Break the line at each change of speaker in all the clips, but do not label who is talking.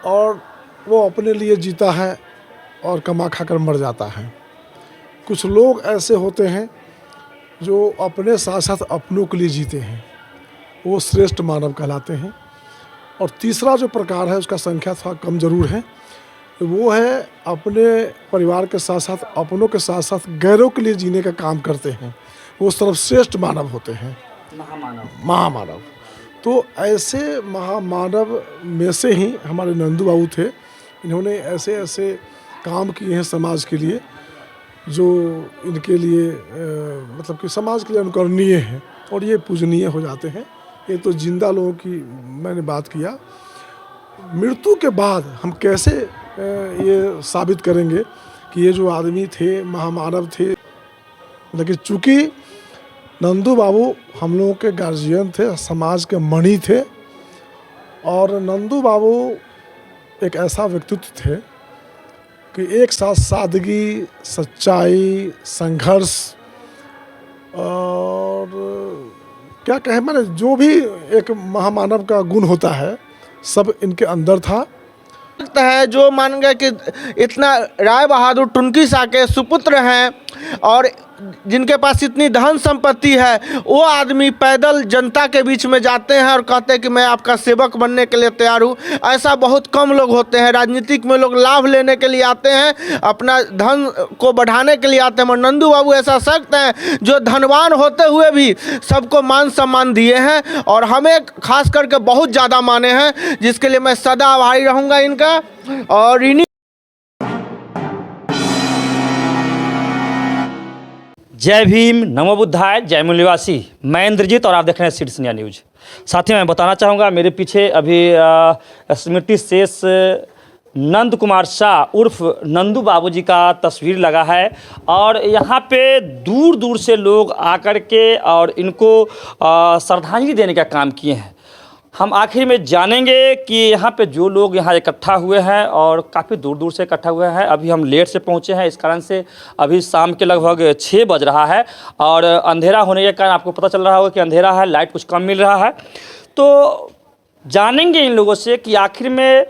और वो अपने लिए जीता है और कमा खाकर मर जाता है। कुछ लोग ऐसे होते हैं जो अपने साथ साथ अपनों के लिए जीते हैं, वो श्रेष्ठ मानव कहलाते हैं। और तीसरा जो प्रकार है उसका संख्या थोड़ा कम जरूर है, वो है अपने परिवार के साथ साथ अपनों के साथ साथ गैरों के लिए जीने का काम करते हैं, वो सर्वश्रेष्ठ मानव होते हैं, महामानव। तो ऐसे महामानव में से ही हमारे नंदू बाबू थे। इन्होंने ऐसे ऐसे काम किए हैं समाज के लिए जो इनके लिए मतलब कि समाज के लिए अनुकरणीय हैं और ये पूजनीय हो जाते हैं। ये तो जिंदा लोगों की मैंने बात किया। मृत्यु के बाद हम कैसे ये साबित करेंगे कि ये जो आदमी थे महामानव थे। लेकिन चूँकि नंदू बाबू हम लोगों के गार्जियन थे, समाज के मणि थे, और नंदू बाबू एक ऐसा व्यक्तित्व थे कि एक साथ सादगी, सच्चाई, संघर्ष और क्या कहें, मैंने जो भी एक महामानव का गुण होता है सब इनके अंदर था।
लगता है जो मान गए कि इतना राय बहादुर टुनकी शाह के सुपुत्र हैं और जिनके पास इतनी धन संपत्ति है, वो आदमी पैदल जनता के बीच में जाते हैं और कहते हैं कि मैं आपका सेवक बनने के लिए तैयार हूँ। ऐसा बहुत कम लोग होते हैं। राजनीतिक में लोग लाभ लेने के लिए आते हैं, अपना धन को बढ़ाने के लिए आते हैं, मगर नंदू बाबू ऐसा सख्त हैं जो धनवान होते हुए भी सबको मान सम्मान दिए हैं और हमें खास करके बहुत ज़्यादा माने हैं, जिसके लिए मैं सदा आभारी रहूँगा इनका। और इन्हीं
जय भीम, नमो बुद्धाय, जय मूल्यवासी। मैं इंद्रजीत और आप देख रहे हैं सिटीजन इंडिया न्यूज। साथ ही मैं बताना चाहूँगा, मेरे पीछे अभी स्मृति शेष नंद कुमार शाह उर्फ नंदू बाबूजी का तस्वीर लगा है और यहाँ पे दूर दूर से लोग आकर के और इनको श्रद्धांजलि देने का काम किए हैं। हम आखिर में जानेंगे कि यहाँ पे जो लोग यहाँ इकट्ठा हुए हैं और काफ़ी दूर दूर से इकट्ठा हुए हैं। अभी हम लेट से पहुँचे हैं, इस कारण से अभी शाम के लगभग 6 बज रहा है और अंधेरा होने के कारण आपको पता चल रहा होगा कि अंधेरा है, लाइट कुछ कम मिल रहा है। तो जानेंगे इन लोगों से कि आखिर में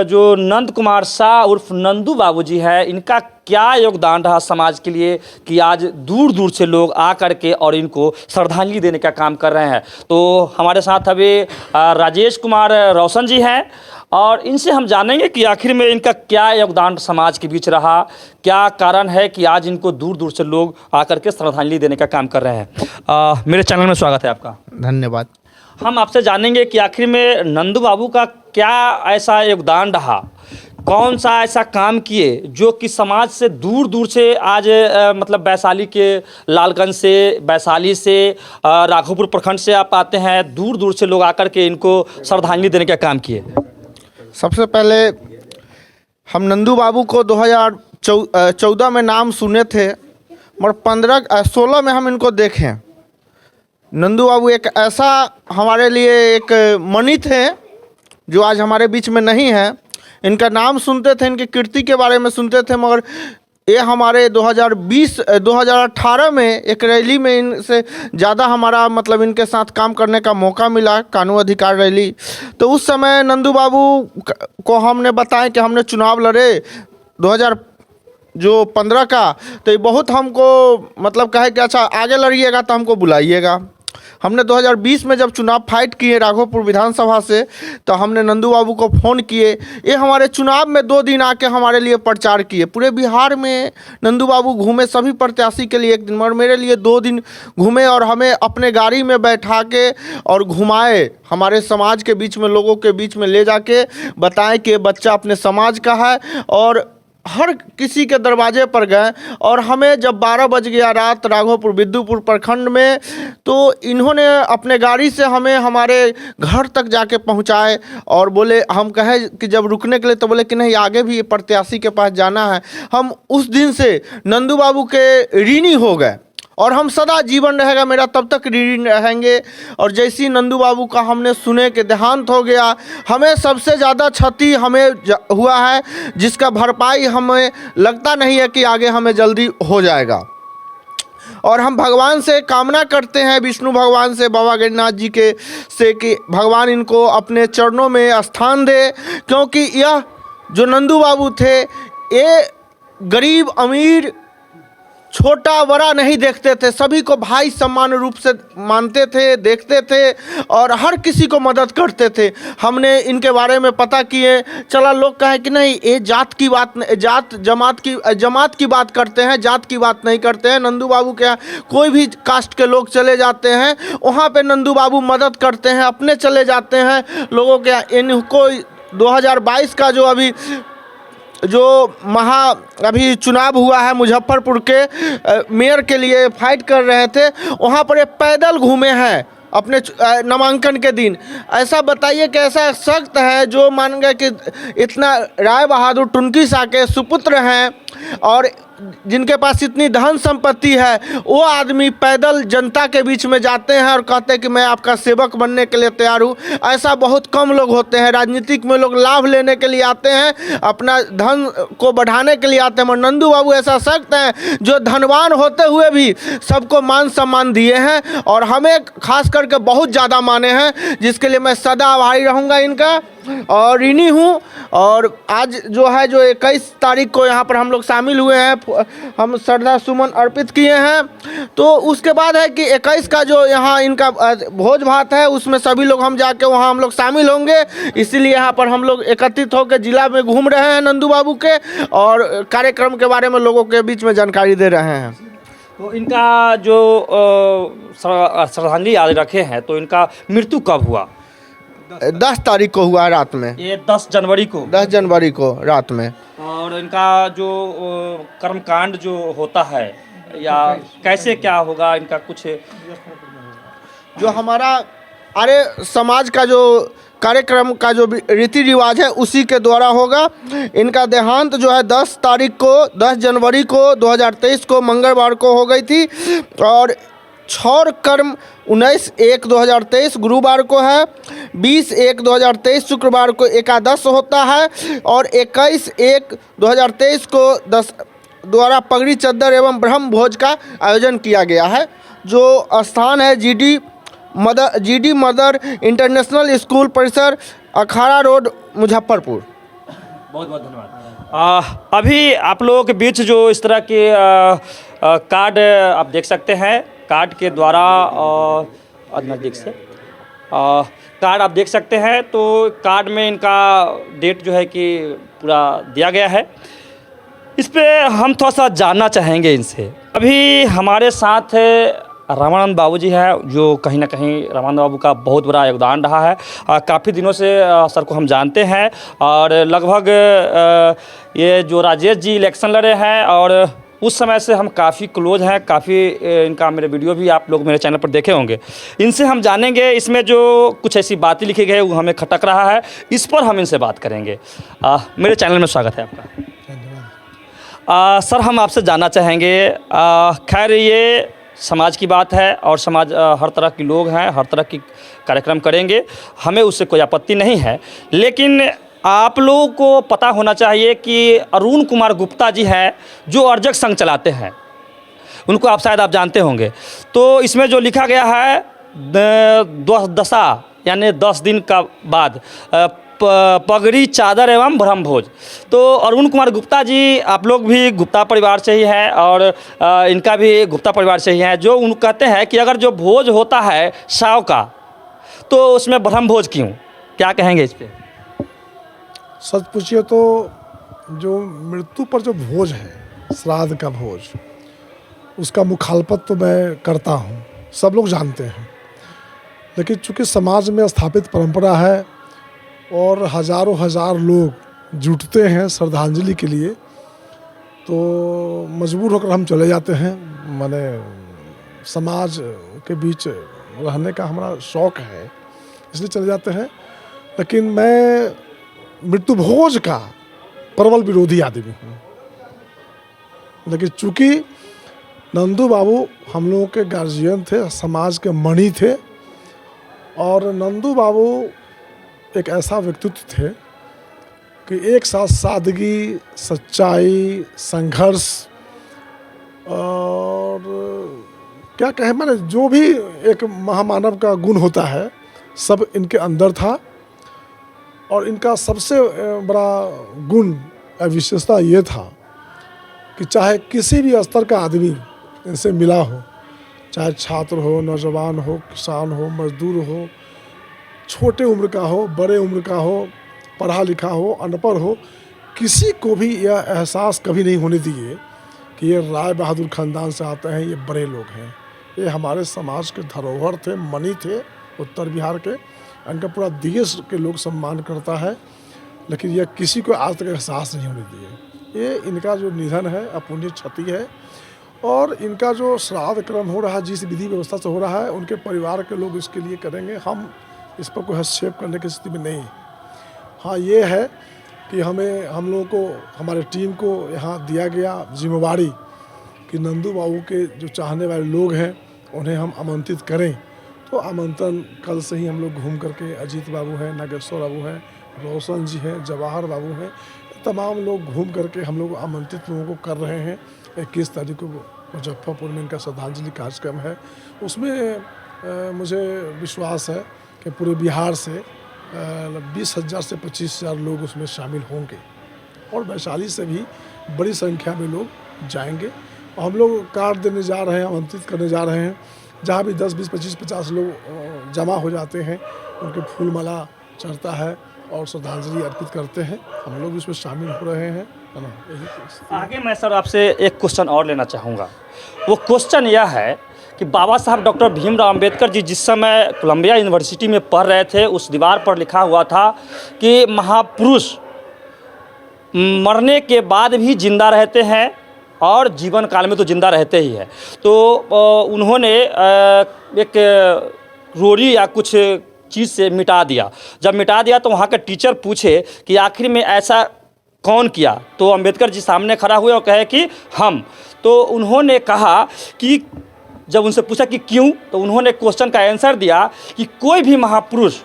जो नंद कुमार शाह उर्फ नंदू बाबूजी है, इनका क्या योगदान रहा समाज के लिए कि आज दूर दूर से लोग आ कर के और इनको श्रद्धांजलि देने का काम कर रहे हैं। तो हमारे साथ अभी राजेश कुमार रोशन जी हैं और इनसे हम जानेंगे कि आखिर में इनका क्या योगदान समाज के बीच रहा, क्या कारण है कि आज इनको दूर दूर से लोग आकर के श्रद्धांजलि देने का काम कर रहे हैं। मेरे चैनल में स्वागत है आपका।
धन्यवाद।
हम आपसे जानेंगे कि आखिर में नंदू बाबू का क्या ऐसा योगदान रहा, कौन सा ऐसा काम किए जो कि समाज से दूर दूर से आज मतलब वैशाली के लालगंज से, वैशाली से, राघोपुर प्रखंड से आप आते हैं, दूर दूर से लोग आकर के इनको श्रद्धांजलि देने का काम किए।
सबसे पहले हम नंदू बाबू को 2014 में नाम सुने थे, मगर 16 में हम इनको देखें। नंदू बाबू एक ऐसा हमारे लिए एक मणि थे जो आज हमारे बीच में नहीं है। इनका नाम सुनते थे, इनकी कीर्ति के बारे में सुनते थे, मगर ये हमारे 2018 में एक रैली में इनसे ज़्यादा हमारा मतलब इनके साथ काम करने का मौका मिला, कानून अधिकार रैली। तो उस समय नंदू बाबू को हमने बताया कि हमने चुनाव लड़े 2015 का, तो ये बहुत हमको मतलब कहे कि अच्छा आगे लड़िएगा तो हमको बुलाइएगा। हमने 2020 में जब चुनाव फाइट किए राघोपुर विधानसभा से, तो हमने नंदू बाबू को फ़ोन किए। ये हमारे चुनाव में 2 दिन आके हमारे लिए प्रचार किए। पूरे बिहार में नंदू बाबू घूमे, सभी प्रत्याशी के लिए 1 दिन, मगर मेरे लिए 2 दिन घूमे और हमें अपने गाड़ी में बैठा के और घुमाए, हमारे समाज के बीच में, लोगों के बीच में ले जाके बताएं कि ये बच्चा अपने समाज का है। और हर किसी के दरवाजे पर गए और हमें जब 12 बज गया रात राघोपुर विद्युपुर प्रखंड में, तो इन्होंने अपने गाड़ी से हमें हमारे घर तक जाके पहुंचाए और बोले, हम कहे कि जब रुकने के लिए, तो बोले कि नहीं आगे भी प्रत्याशी के पास जाना है। हम उस दिन से नंदू बाबू के ऋणी हो गए और हम सदा जीवन रहेगा मेरा तब तक ऋणी रहेंगे। और जैसी नंदू बाबू का हमने सुने कि देहांत हो गया, हमें सबसे ज़्यादा क्षति हमें हुआ है, जिसका भरपाई हमें लगता नहीं है कि आगे हमें जल्दी हो जाएगा। और हम भगवान से कामना करते हैं, विष्णु भगवान से, बाबा गणनाथ जी के से, कि भगवान इनको अपने चरणों में स्थान दे, क्योंकि यह जो नंदू बाबू थे ये गरीब अमीर छोटा बड़ा नहीं देखते थे, सभी को भाई समान रूप से मानते थे, देखते थे और हर किसी को मदद करते थे। हमने इनके बारे में पता किए, चला लोग कहे कि नहीं ये जात की बात, जात जमात की बात करते हैं, जात की बात नहीं करते हैं। नंदू बाबू के यहाँ कोई भी कास्ट के लोग चले जाते हैं वहाँ पे नंदू बाबू मदद करते हैं, अपने चले जाते हैं लोगों के यहाँ। इनको 2022 का जो अभी चुनाव हुआ है मुजफ्फरपुर के मेयर के लिए फाइट कर रहे थे, वहाँ पर ये पैदल घूमे हैं अपने नामांकन के दिन। ऐसा बताइए कि ऐसा सख्त है जो मान गए कि इतना राय बहादुर टुनकी शाह के सुपुत्र हैं और जिनके पास इतनी धन संपत्ति है, वो आदमी पैदल जनता के बीच में जाते हैं और कहते हैं कि मैं आपका सेवक बनने के लिए तैयार हूँ। ऐसा बहुत कम लोग होते हैं। राजनीतिक में लोग लाभ लेने के लिए आते हैं, अपना धन को बढ़ाने के लिए आते हैं, मगर नंदू बाबू ऐसा सख्त हैं जो धनवान होते हुए भी सबको मान सम्मान दिए हैं और हमें खास करके बहुत ज़्यादा माने हैं, जिसके लिए मैं सदा आभारी रहूँगा इनका और ऋणी हूँ। और आज जो है जो 21 तारीख को यहाँ पर हम लोग शामिल हुए हैं, हम श्रद्धा सुमन अर्पित किए हैं। तो उसके बाद है कि 21 का जो यहाँ इनका भोज भात है उसमें सभी लोग हम जाके वहाँ हम लोग शामिल होंगे, इसीलिए यहाँ पर हम लोग एकत्रित होकर जिला में घूम रहे हैं नंदू बाबू के और कार्यक्रम के बारे में लोगों के बीच में जानकारी दे रहे हैं।
तो इनका जो श्रद्धांजलि आज रखे हैं, तो इनका मृत्यु कब हुआ?
10 तारीख को हुआ रात में।
ये 10 जनवरी को,
10 जनवरी को रात में।
और इनका जो कर्मकांड जो होता है या कैसे क्या होगा इनका कुछ
जो हमारा अरे समाज का जो कार्यक्रम का जो रीति रिवाज है उसी के द्वारा होगा। इनका देहांत जो है 10 तारीख को, 10 जनवरी को 2023 को मंगलवार को हो गई थी और क्षौर कर्म 19/1/2023 गुरुवार को है, 20/1/2023 शुक्रवार को एकादश होता है और 21/1/2023 को 10 द्वारा पगड़ी चद्दर एवं ब्रह्म भोज का आयोजन किया गया है। जो स्थान है जीडी मदर इंटरनेशनल स्कूल परिसर, अखाड़ा रोड, मुजफ्फरपुर।
बहुत बहुत धन्यवाद। अभी आप लोगों के बीच जो इस तरह के कार्ड आप देख सकते हैं, कार्ड के द्वारा नज़दीक से कार्ड आप देख सकते हैं, तो कार्ड में इनका डेट जो है कि पूरा दिया गया है। इस पे हम थोड़ा सा जानना चाहेंगे इनसे। अभी हमारे साथ रामानंद बाबू जी हैं, जो कहीं ना कहीं रामानंद बाबू का बहुत बड़ा योगदान रहा है। काफ़ी दिनों से सर को हम जानते हैं और लगभग ये जो राजेश जी इलेक्शन लड़े हैं और उस समय से हम काफ़ी क्लोज हैं, काफ़ी इनका मेरे वीडियो भी आप लोग मेरे चैनल पर देखे होंगे। इनसे हम जानेंगे, इसमें जो कुछ ऐसी बातें लिखी गई वो हमें खटक रहा है, इस पर हम इनसे बात करेंगे। मेरे चैनल में स्वागत है आपका। सर हम आपसे जानना चाहेंगे, खैर ये समाज की बात है और समाज हर तरह के लोग हैं, हर तरह की कार्यक्रम करेंगे, हमें उससे कोई आपत्ति नहीं है, लेकिन आप लोगों को पता होना चाहिए कि अरुण कुमार गुप्ता जी हैं जो अर्जक संघ चलाते हैं, उनको आप शायद आप जानते होंगे। तो इसमें जो लिखा गया है दशा यानी 10 दिन का बाद पगड़ी चादर एवं ब्रह्म भोज, तो अरुण कुमार गुप्ता जी आप लोग भी गुप्ता परिवार से ही हैं और इनका भी गुप्ता परिवार से ही है, जो उन कहते हैं कि अगर जो भोज होता है शाव का तो उसमें ब्रह्म भोज क्यों, क्या कहेंगे इस पर?
सच पूछिए तो जो मृत्यु पर जो भोज है, श्राद्ध का भोज, उसका मुखालफत तो मैं करता हूँ, सब लोग जानते हैं, लेकिन चूँकि समाज में स्थापित परंपरा है और हज़ारों हजार लोग जुटते हैं श्रद्धांजलि के लिए, तो मजबूर होकर हम चले जाते हैं। माने समाज के बीच रहने का हमारा शौक़ है, इसलिए चले जाते हैं। लेकिन मैं मृत्यु भोज का प्रबल विरोधी आदमी हूँ, लेकिन चूँकि नंदू बाबू हम लोगों के गार्जियन थे, समाज के मणि थे, और नंदू बाबू एक ऐसा व्यक्तित्व थे कि एक साथ सादगी, सच्चाई, संघर्ष और क्या कहें, मैंने जो भी एक महामानव का गुण होता है सब इनके अंदर था। और इनका सबसे बड़ा गुण या विशेषता ये था कि चाहे किसी भी स्तर का आदमी इनसे मिला हो, चाहे छात्र हो, नौजवान हो, किसान हो, मजदूर हो, छोटे उम्र का हो, बड़े उम्र का हो, पढ़ा लिखा हो, अनपढ़ हो, किसी को भी यह एहसास कभी नहीं होने दिए कि ये राय बहादुर ख़ानदान से आते हैं, ये बड़े लोग हैं, ये हमारे समाज के धरोहर थे, मणि थे उत्तर बिहार के। इनका पूरा देश के लोग सम्मान करता है, लेकिन यह किसी को आज तक एहसास नहीं होने दिए। ये इनका जो निधन है अपूर्णीय क्षति है। और इनका जो श्राद्ध क्रम हो रहा है, जिस विधि व्यवस्था से हो रहा है, उनके परिवार के लोग इसके लिए करेंगे। हम इस पर कोई हस्तक्षेप करने की स्थिति में नहीं। हाँ, ये है कि हम लोगों को, हमारे टीम को यहाँ दिया गया जिम्मेवारी कि नंदू बाबू के जो चाहने वाले लोग हैं उन्हें हम आमंत्रित करें। तो आमंत्रण कल से ही हम लोग घूम करके, अजीत बाबू हैं, नागेश्वर बाबू हैं, रोशन जी हैं, जवाहर बाबू हैं, तमाम लोग घूम करके हम लोग आमंत्रित लोगों को कर रहे हैं। 21 तारीख को मुजफ्फरपुर में इनका श्रद्धांजलि कार्यक्रम है। उसमें मुझे विश्वास है कि पूरे बिहार से 20,000 से 25,000 लोग उसमें शामिल होंगे और वैशाली से भी बड़ी संख्या में लोग जाएंगे। और हम लोग कार्ड देने जा रहे हैं, आमंत्रित करने जा रहे हैं। जहाँ भी 10, 20, 25, 50 लोग जमा हो जाते हैं, उनके फूल माला चढ़ता है और श्रद्धांजलि अर्पित करते हैं। हम लोग इसमें शामिल हो रहे हैं, है ना। यही
आगे मैं सर आपसे एक क्वेश्चन और लेना चाहूँगा। वो क्वेश्चन यह है कि बाबा साहब डॉक्टर भीमराव अंबेडकर जी जिस समय कोलंबिया यूनिवर्सिटी में पढ़ रहे थे, उस दीवार पर लिखा हुआ था कि महापुरुष मरने के बाद भी जिंदा रहते हैं और जीवन काल में तो जिंदा रहते ही है। तो उन्होंने एक रोरी या कुछ चीज़ से मिटा दिया। जब मिटा दिया तो वहाँ के टीचर पूछे कि आखिर में ऐसा कौन किया, तो अंबेडकर जी सामने खड़ा हुए और कहे कि हम। तो उन्होंने कहा कि जब उनसे पूछा कि क्यों, तो उन्होंने क्वेश्चन का आंसर दिया कि कोई भी महापुरुष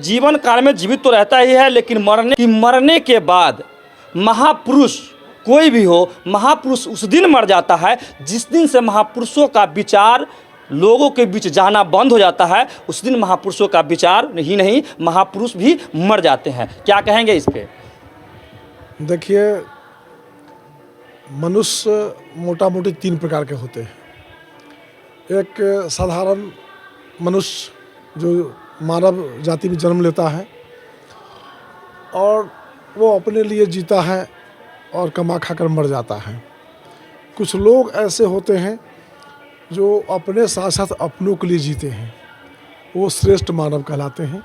जीवन काल में जीवित तो रहता ही है, लेकिन मरने के बाद महापुरुष कोई भी हो, महापुरुष उस दिन मर जाता है जिस दिन से महापुरुषों का विचार लोगों के बीच जाना बंद हो जाता है। उस दिन महापुरुषों का विचार ही नहीं, महापुरुष भी मर जाते हैं। क्या कहेंगे इस पे?
देखिए, मनुष्य मोटा मोटी 3 प्रकार के होते हैं। एक साधारण मनुष्य जो मानव जाति में जन्म लेता है और वो अपने लिए जीता है और कमा खाकर मर जाता है। कुछ लोग ऐसे होते हैं जो अपने साथ साथ अपनों के लिए जीते हैं, वो श्रेष्ठ मानव कहलाते हैं।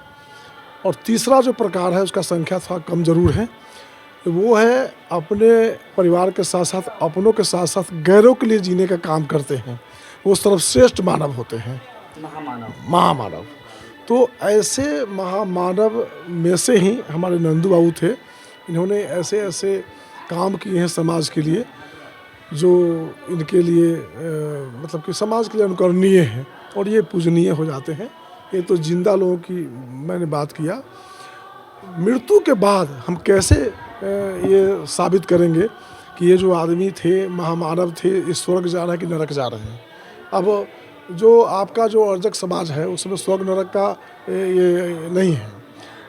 और तीसरा जो प्रकार है, उसका संख्या थोड़ा कम जरूर है, वो है अपने परिवार के साथ साथ अपनों के साथ साथ गैरों के लिए जीने का काम करते हैं, वो सर्वश्रेष्ठ मानव होते हैं, महामानव। तो ऐसे महामानव में से ही हमारे नंदू बाबू थे। इन्होंने ऐसे ऐसे काम किए हैं समाज के लिए जो इनके लिए मतलब कि समाज के लिए अनुकरणीय हैं और ये पूजनीय हो जाते हैं। ये तो जिंदा लोगों की मैंने बात किया। मृत्यु के बाद हम कैसे ये साबित करेंगे कि ये जो आदमी थे, महामानव थे, ये स्वर्ग जा रहे हैं कि नरक जा रहे हैं। अब जो आपका जो अर्जक समाज है उसमें स्वर्ग नरक का ये नहीं है,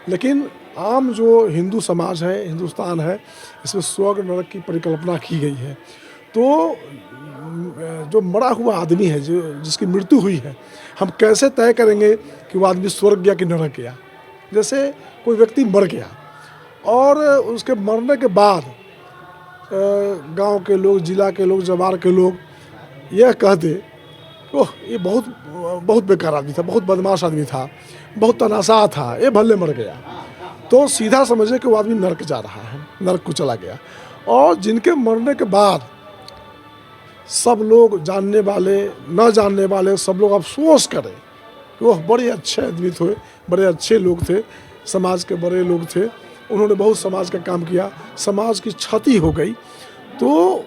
लेकिन आम जो हिंदू समाज है, हिंदुस्तान है, इसमें स्वर्ग नरक की परिकल्पना की गई है। तो जो मरा हुआ आदमी है, जो जिसकी मृत्यु हुई है, हम कैसे तय करेंगे कि वो आदमी स्वर्ग गया कि नरक गया? जैसे कोई व्यक्ति मर गया और उसके मरने के बाद गांव के लोग, जिला के लोग, जवार के लोग यह कहते ओह ये बहुत बेकार आदमी था, बहुत बदमाश आदमी था, बहुत तनाशाह था, ये भले मर गया, तो सीधा समझे कि वो आदमी नरक जा रहा है, नरक को चला गया। और जिनके मरने के बाद सब लोग, जानने वाले न जानने वाले, सब लोग अफसोस करें कि वह बड़े अच्छे आदमी थे, बड़े अच्छे लोग थे, समाज के बड़े लोग थे, उन्होंने बहुत समाज का काम किया, समाज की क्षति हो गई। तो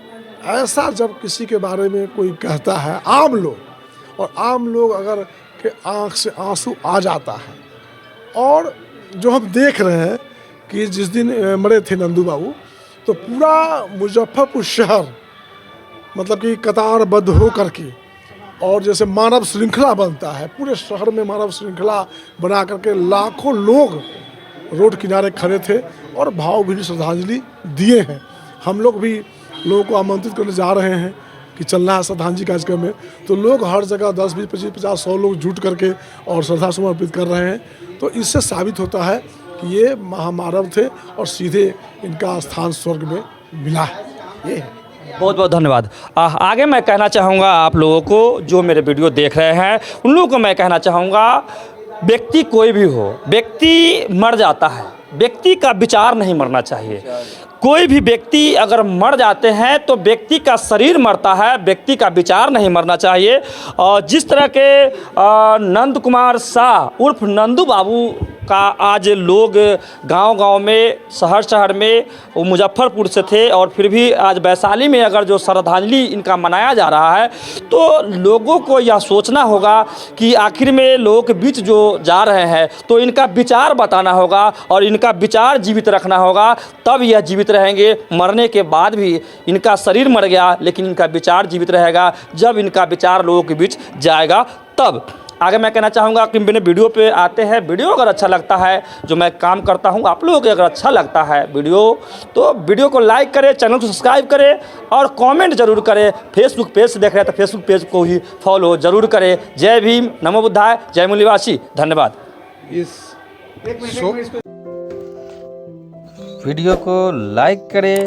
ऐसा जब किसी के बारे में कोई कहता है, आम लोग, और आम लोग अगर के आँख से आंसू आ जाता है, और जो हम देख रहे हैं कि जिस दिन मरे थे नंदू बाबू, तो पूरा मुजफ्फरपुर शहर मतलब कि कतारबद्ध हो करके, और जैसे मानव श्रृंखला बनता है, पूरे शहर में मानव श्रृंखला बना करके लाखों लोग रोड किनारे खड़े थे और भावभीनी श्रद्धांजलि दिए हैं। हम लोग भी लोगों को आमंत्रित करने जा रहे हैं कि चलना है श्रद्धांजलि कार्यक्रम में, तो लोग हर जगह 10, 20, 25, 50, 100 लोग जुट करके और श्रद्धा सुमन अर्पित कर रहे हैं। तो इससे साबित होता है कि ये महामानव थे और सीधे इनका स्थान स्वर्ग में मिला है। ये है।
बहुत बहुत धन्यवाद। आगे मैं कहना चाहूँगा आप लोगों को, जो मेरे वीडियो देख रहे हैं उन लोगों को मैं कहना चाहूँगा, व्यक्ति कोई भी हो, व्यक्ति मर जाता है, व्यक्ति का विचार नहीं मरना चाहिए। कोई भी व्यक्ति अगर मर जाते हैं तो व्यक्ति का शरीर मरता है, व्यक्ति का विचार नहीं मरना चाहिए। और जिस तरह के नंद कुमार शाह उर्फ नंदू बाबू का आज लोग गांव-गांव में, शहर में, वो मुजफ्फरपुर से थे और फिर भी आज वैशाली में अगर जो श्रद्धांजलि इनका मनाया जा रहा है, तो लोगों को यह सोचना होगा कि आखिर में लोगों के बीच जो जा रहे हैं तो इनका विचार बताना होगा और इनका विचार जीवित रखना होगा, तब यह जीवित रहेंगे। मरने के बाद भी इनका शरीर मर गया लेकिन इनका विचार जीवित रहेगा। जब इनका विचार लोगों के बीच जाएगा तब। आगे मैं कहना चाहूँगा कि मेरे वीडियो पे आते हैं, वीडियो अगर अच्छा लगता है, जो मैं काम करता हूँ, आप लोगों को अगर अच्छा लगता है वीडियो, तो वीडियो को लाइक करें, चैनल को सब्सक्राइब करें और कमेंट जरूर करें। फेसबुक पेज से देख रहे हैं तो फेसबुक पेज को ही फॉलो जरूर करें। जय भीम, नमो बुद्धाय, जय मूल्यवासी, धन्यवाद। वीडियो को लाइक करें,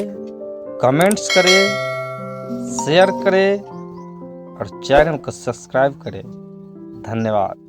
कमेंट्स करें, शेयर करें और चैनल को सब्सक्राइब करें। धन्यवाद।